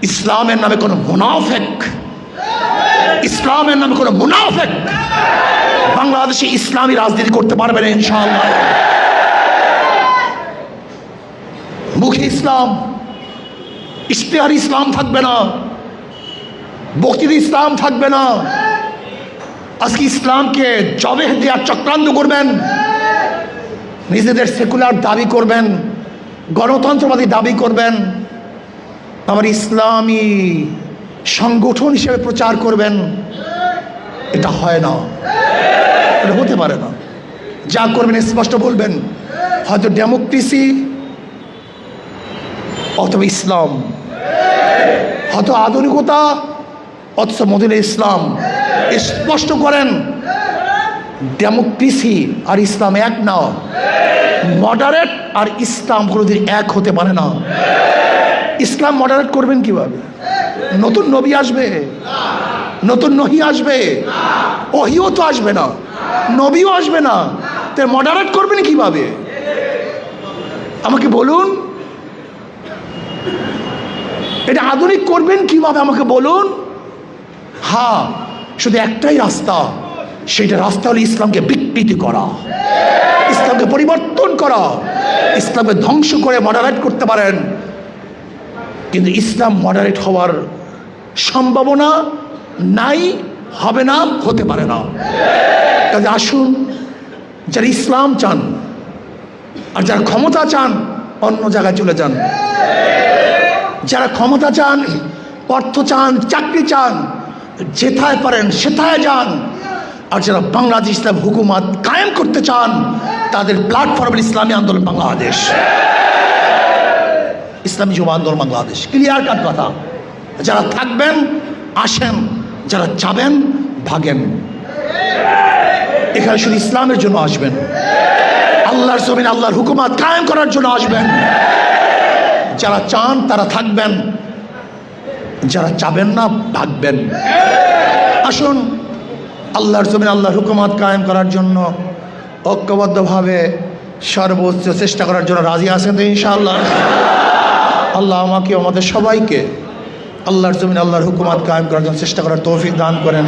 ইসলামের নামে কোনো মুনাফিক, ইসলামের নামে কোনো মুনাফিক বাংলাদেশে ইসলামী রাজনীতি করতে পারবে না ইনশাআল্লাহ। মুখে ইসলাম, ইশতেহার ইসলাম থাকবে না, বক্তৃতা ইসলাম থাকবে না। আজকে ইসলামকে জবেহ দেওয়ার চক্রান্ত করবেন, নিজেদের সেকুলার দাবি করবেন, গণতন্ত্রবাদী দাবি করবেন, আবার ইসলামী সংগঠন হিসেবে প্রচার করবেন। এটা হয় না, এটা হতে পারে না। যা করবেন স্পষ্ট বলবেন, হয়তো ডেমোক্রেসি অথবা ইসলাম, হয়তো আধুনিকতা অথচ মদিনা ইসলাম। স্পষ্ট করেন ডেমোক্রেসি আর ইসলাম এক না, মডারেট আর ইসলাম কোনোদিন এক হতে পারে না। ইসলাম মডারেট করবেন কিভাবে? নতুন নবী আসবে, নতুন নহি আসবে, ওহিও তো আসবে না, নবীও আসবে না, তো মডারেট করবেন কিভাবে? আমাকে বলুন, এটা আধুনিক করবেন কিভাবে আমাকে বলুন। হ্যাঁ, শুধু একটাই রাস্তা, সেটা রাস্তা হলো ইসলামকে বিকৃতি করা, ইসলামকে পরিবর্তন করা, ইসলামকে ধ্বংস করে মডারেট করতে পারেন, কিন্তু ইসলাম মডারেট হওয়ার সম্ভাবনা নাই, হবে না, হতে পারে না। কাজে আসুন, যারা ইসলাম চান আর যারা ক্ষমতা চান অন্য জায়গায় চলে যান। যারা ক্ষমতা চান, অর্থ চান, চাকরি চান, যেথায় পারেন সেথায় যান। আর যারা বাংলাদেশ ইসলাম হুকুমত কায়েম করতে চান, তাদের প্ল্যাটফর্ম ইসলামী আন্দোলন বাংলাদেশ, ইসলামী যুব আন্দোলন বাংলাদেশ। ক্লিয়ার কাট কথা। যারা থাকবেন আসেন, যারা যাবেন ভাগেন। এখানে শুধু ইসলামের জন্য আসবেন, আল্লাহর জমিন আল্লাহর হুকুমত কায়েম করার জন্য আসবেন। যারা চান তারা থাকবেন, যারা চাবেন না ভাগবেন। আসুন, আল্লাহর জমিন আল্লাহর হুকুমত কায়েম করার জন্য ঐক্যবদ্ধভাবে সর্বোচ্চ চেষ্টা করার জন্য রাজি আছেন তো ইনশাআল্লাহ? আল্লাহ আমাকে আমাদের সবাইকে আল্লাহর জমিন আল্লাহর হুকুমত কায়েম করার জন্য চেষ্টা করার তৌফিক দান করেন।